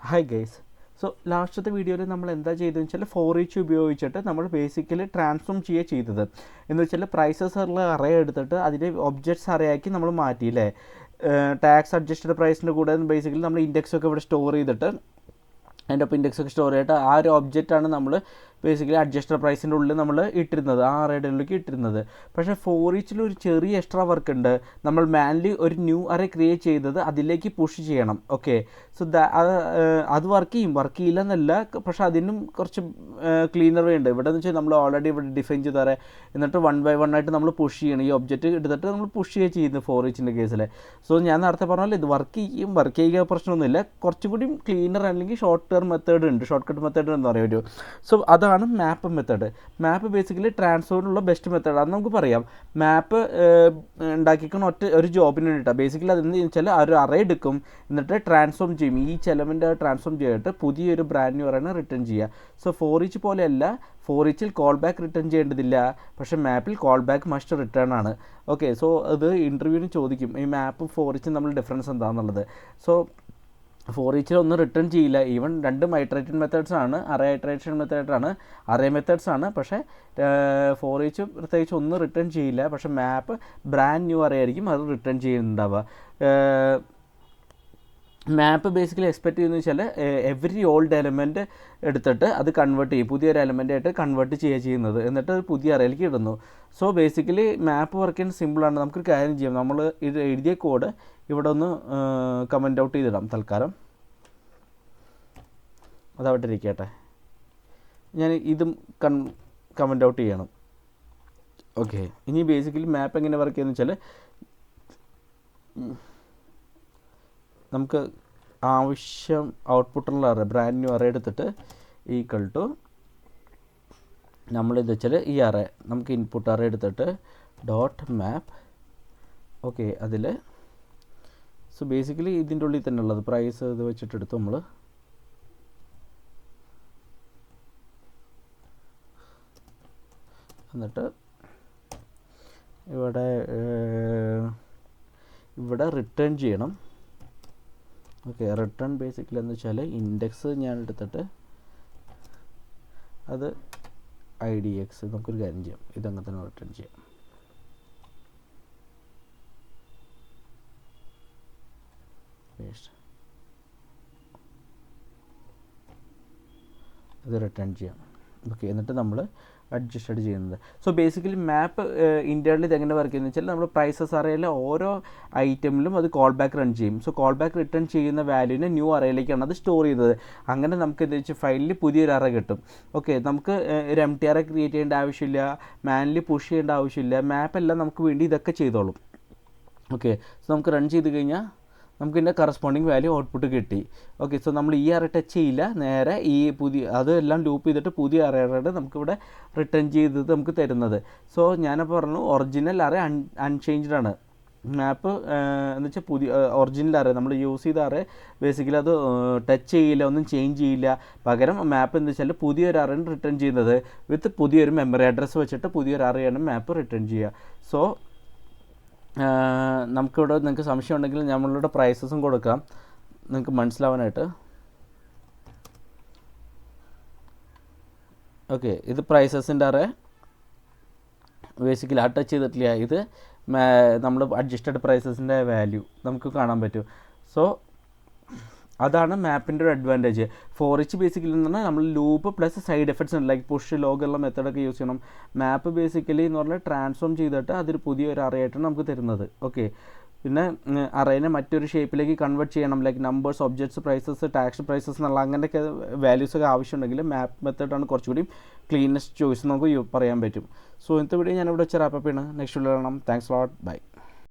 Hi guys. So ലാസ്റ്റത്തെ വീഡിയോയിൽ നമ്മൾ എന്താ ചെയ്തതെന്ന് വെച്ചാൽ ഫോർ ഈച്ച് ഉപയോഗിച്ചിട്ട് നമ്മൾ ബേസിക്കലി ട്രാൻസ്ഫോം ചെയ്യുക ചെയ്തത് എന്ന് വെച്ചാൽ പ്രൈസസ് ഉള്ള അറേ എടുത്തിട്ട് അതിൻ്റെ ഒബ്ജക്ട്സ് അറേയാക്കി നമ്മൾ മാറ്റിയില്ലേ. ടാക്സ് അഡ്ജസ്റ്റഡ് പ്രൈസിൻ്റെ കൂടെ ബേസിക്കലി നമ്മൾ ഇൻഡെക്സ് ഒക്കെ ഇവിടെ സ്റ്റോർ ചെയ്തിട്ട് അതിൻ്റെ ഒപ്പം ഇൻഡെക്സ് ഒക്കെ സ്റ്റോർ ചെയ്തിട്ട് ആ ഒരു ഒബ്ജക്റ്റാണ് നമ്മൾ ബേസിക്കലി അഡ്ജസ്റ്റഡ് പ്രൈസിൻ്റെ ഉള്ളിൽ നമ്മൾ ഇട്ടിരുന്നത്, ആ അറേഡിലേക്ക് ഇട്ടിരുന്നത്. പക്ഷേ ഫോർ ഈച്ചിൽ ഒരു ചെറിയ എക്സ്ട്രാ വർക്ക് ഉണ്ട്. നമ്മൾ മാനുവലി ഒരു ന്യൂ അറേ ക്രിയേറ്റ് ചെയ്തത് അതിലേക്ക് പുഷ് ചെയ്യണം. ഓക്കെ, സോ അത് വർക്ക് ചെയ്യില്ല എന്നല്ല, പക്ഷേ അതിനും കുറച്ച് ക്ലീനർ വേ ഉണ്ട്. ഇവിടെ എന്ന് വെച്ചാൽ നമ്മൾ ഓൾറെഡി ഇവിടെ ഡിഫൈൻ ചെയ്ത അറേ എന്നിട്ട് 1 by 1 ആയിട്ട് നമ്മൾ പുഷ് ചെയ്യണം. ഈ ഒബ്ജക്റ്റ് എടുത്തിട്ട് നമ്മൾ പുഷ് ചെയ്യുന്നത് ഫോർ ഈച്ചിൻ്റെ കേസിൽ. സോ ഞാൻ നേരത്തെ പറഞ്ഞാൽ ഇത് വർക്ക് ചെയ്യുക പ്രശ്നമൊന്നുമില്ല. കുറച്ചും കൂടി ക്ലീനർ അല്ലെങ്കിൽ ഷോർട്ട് ടേം മെത്തേഡ് ഉണ്ട്, ഷോർട്ട് കട്ട് മെത്തേഡ് എന്ന് പറയാൻ പറ്റുമോ. സോ അതാണ് മാപ്പ് മെത്തേഡ്. മാപ്പ് ബേസിക്കലി ട്രാൻസ്ഫോറിനുള്ള ബെസ്റ്റ് മെത്തേഡ് അത് നമുക്ക് പറയാം. മാപ്പ് ഉണ്ടാക്കിക്കുന്ന ഒരു ജോബിന് വേണ്ടിയിട്ടാണ്. ബേസിക്കലി അതെന്ന് വെച്ചാൽ ആ ഒരു അറേ എടുക്കും, എന്നിട്ട് ട്രാൻസ്ഫോം ചെയ്യും. ഈ എലമെൻ്റ് ട്രാൻസ്ഫോം ചെയ്തിട്ട് പുതിയൊരു ബ്രാൻഡ് ന്യൂ അറേനെ റിട്ടേൺ ചെയ്യുക. സോ ഫോർ ഈച്ച് പോലെയല്ല, ഫോർ ഈച്ചിൽ കോൾ ബാക്ക് റിട്ടേൺ ചെയ്യേണ്ടതില്ല, പക്ഷേ മാപ്പിൽ കോൾ ബാക്ക് മസ്റ്റ് റിട്ടേൺ ആണ്. ഓക്കെ, സോ അത് ഇൻ്റർവ്യൂവിന് ചോദിക്കും ഈ മാപ്പ് ഫോർ ഈച്ചും തമ്മിൽ ഡിഫറൻസ് എന്താണെന്നുള്ളത്. സോ ഫോർ ഈച്ചിൽ ഒന്നും റിട്ടേൺ ചെയ്യില്ല. ഈവൻ രണ്ടും ഐട്രേറ്റഡ് മെത്തേഡ്സ് ആണ്, അറേ ഐട്രേഷൻ മെത്തേഡാണ്, അറേ മെത്തേഡ്സ് ആണ്. പക്ഷേ ഫോർ ഈച്ച് പ്രത്യേകിച്ച് ഒന്നും റിട്ടേൺ ചെയ്യില്ല. പക്ഷേ മാപ്പ് ബ്രാൻഡ് ന്യൂ അറേ ആയിരിക്കും അത് റിട്ടേൺ ചെയ്യുന്നുണ്ടാവുക. മാപ്പ് ബേസിക്കലി എക്സ്പെക്റ്റ് ചെയ്യുന്നത് വെച്ചാൽ എവറി ഓൾഡ് എലമെൻറ്റ് എടുത്തിട്ട് അത് കൺവേർട്ട് ചെയ്യും, പുതിയൊരു എലമെൻ്റായിട്ട് കൺവേർട്ട് ചെയ്യുന്നത്, എന്നിട്ട് ഒരു പുതിയ അറയിലേക്ക് ഇടുന്നു. സോ ബേസിക്കലി മാപ്പ് വർക്ക് ചെയ്യാൻ സിമ്പിളാണ്. നമുക്കൊരു കാര്യം ചെയ്യാം, നമ്മൾ ഇത് എഴുതിയ കോഡ് ഇവിടെ ഒന്ന് കമൻ്റ് ഔട്ട് ചെയ്തിടാം തൽക്കാലം, അതവിടെ ഇരിക്കട്ടെ. ഞാൻ ഇതും കമൻ്റ് ഔട്ട് ചെയ്യണം. ഓക്കെ, ഇനി ബേസിക്കലി മാപ്പ് എങ്ങനെ വർക്ക് ചെയ്യുന്നത് വെച്ചാൽ നമുക്ക് ആവശ്യം ഔട്ട്പുട്ടുള്ള അറേ ബ്രാൻഡ് ന്യൂ അറേ എടുത്തിട്ട് ഈക്വൽ ടു നമ്മളിത് വെച്ചാൽ ഈ അറേ നമുക്ക് ഇൻപുട്ട് അറേ എടുത്തിട്ട് ഡോട്ട് മാപ്പ്. ഓക്കെ, അതിൽ സോ ബേസിക്കലി ഇതിൻ്റെ ഉള്ളിൽ തന്നെ ഉള്ളത് പ്രൈസ് ഇത് വെച്ചിട്ടെടുത്ത് നമ്മൾ എന്നിട്ട് ഇവിടെ റിട്ടേൺ ചെയ്യണം. ഓക്കെ, റിട്ടേൺ ബേസിക്കലി എന്ന് വെച്ചാൽ ഇൻഡെക്സ് ഞാൻ എടുത്തിട്ട് അത് IDX നമുക്കൊരു കാര്യം ചെയ്യാം, ഇതങ്ങനെ തന്നെ റിട്ടേൺ ചെയ്യാം. ഇത് റിട്ടേൺ ചെയ്യാം. ഓക്കെ, എന്നിട്ട് നമ്മൾ അഡ്ജസ്റ്റഡ് ചെയ്യുന്നത്. സോ ബേസിക്കലി മാപ്പ് ഇൻറ്റേർണലി ഇത് എങ്ങനെ വർക്ക് ചെയ്യുന്നത് വെച്ചാൽ നമ്മൾ പ്രൈസസ് അറേയിലെ ഓരോ ഐറ്റമിലും അത് കോൾ ബാക്ക് റൺ ചെയ്യും. സോ കോൾ ബാക്ക് റിട്ടേൺ ചെയ്യുന്ന വാല്യൂവിനെ ന്യൂ അറേയിലേക്കാണ് അത് സ്റ്റോർ ചെയ്യുന്നത്. അങ്ങനെ നമുക്ക് എന്താ വെച്ചാൽ ഫയലിൽ പുതിയൊരു അറേ കിട്ടും. ഓക്കെ, നമുക്ക് ഒരു empty അറേ ക്രിയേറ്റ് ചെയ്യേണ്ട ആവശ്യമില്ല, മാനുവലി പുഷ് ചെയ്യേണ്ട ആവശ്യമില്ല. മാപ്പെല്ലാം നമുക്ക് വേണ്ടി ഇതൊക്കെ ചെയ്തോളും. ഓക്കെ, സോ നമുക്ക് റൺ ചെയ്ത് കഴിഞ്ഞാൽ നമുക്ക് ഇതിൻ്റെ കറസ്പോണ്ടിങ് വാല്യൂ ഔട്ട്പുട്ട് കിട്ടി. ഓക്കെ, സോ നമ്മൾ ഈ അറേ ടച്ച് ചെയ്യില്ല, നേരെ ഈ അതെല്ലാം ലൂപ്പ് ചെയ്തിട്ട് പുതിയ അറേയുടെ നമുക്കിവിടെ റിട്ടേൺ ചെയ്തത് നമുക്ക് തരുന്നത്. സോ ഞാനപ്പോൾ പറഞ്ഞു ഒറിജിനൽ അറേ അൺചേഞ്ച്ഡ് ആണ്. മാപ്പ് എന്ന് വെച്ചാൽ ഒറിജിനൽ അറേ നമ്മൾ യൂസ് ചെയ്ത അറേ ബേസിക്കലി അത് ടച്ച് ചെയ്യില്ല, ഒന്നും ചേഞ്ച് ചെയ്യില്ല. പകരം മാപ്പ് എന്ന് വെച്ചാൽ പുതിയൊരു അറേയാണ് റിട്ടേൺ ചെയ്യുന്നത് വിത്ത് പുതിയൊരു മെമ്മറി അഡ്രസ്സ് വെച്ചിട്ട് പുതിയൊരു അറേയാണ് മാപ്പ് റിട്ടേൺ ചെയ്യുക. സോ നമുക്കിവിടെ നിങ്ങൾക്ക് സംശയം ഉണ്ടെങ്കിൽ നമ്മളുടെ പ്രൈസസും കൊടുക്കാം നിങ്ങൾക്ക് മനസ്സിലാവാനായിട്ട്. ഓക്കെ, ഇത് പ്രൈസസിൻ്റെ അറേ ബേസിക്കലി ടച്ച് ചെയ്തിട്ടില്ല. ഇത് നമ്മൾ അഡ്ജസ്റ്റഡ് പ്രൈസസിൻ്റെ വാല്യൂ നമുക്ക് കാണാൻ പറ്റും. സോ അതാണ് മാപ്പിൻ്റെ ഒരു അഡ്വാൻറ്റേജ്. ഫോർ ഈച്ച് ബേസിക്കലി എന്ന് പറഞ്ഞാൽ നമ്മൾ ലൂപ്പ് പ്ലസ് സൈഡ് എഫക്ട്സ് ഉണ്ട്, ലൈക്ക് പുഷ് ലോഗ് ഉള്ള മെത്തേഡൊക്കെ യൂസ് ചെയ്യണം. മാപ്പ് ബേസിക്കലി എന്ന് പറഞ്ഞാൽ ട്രാൻസ്ഫോം ചെയ്തിട്ട് അതൊരു പുതിയൊരു അറേ ആയിട്ടാണ് നമുക്ക് തരുന്നത്. ഓക്കെ, പിന്നെ അറേനെ മറ്റൊരു ഷേപ്പിലേക്ക് കൺവേർട്ട് ചെയ്യണം, like numbers, objects, prices, tax prices എന്നുള്ള അങ്ങനെയൊക്കെ വാല്യൂസൊക്കെ ആവശ്യമുണ്ടെങ്കിൽ മാപ്പ് മെത്തേഡാണ് കുറച്ചുകൂടി ക്ലീനസ്റ്റ് ചോയ്സ് നമുക്ക് പറയാൻ പറ്റും. സോ ഇന്നത്തെ വീഡിയോ ഞാനിവിടെ വെച്ച് റാപ്പപ്പ് ചെയ്യണം. നെക്സ്റ്റ് വീഡിയോ കാണാം. Thanks lot, by.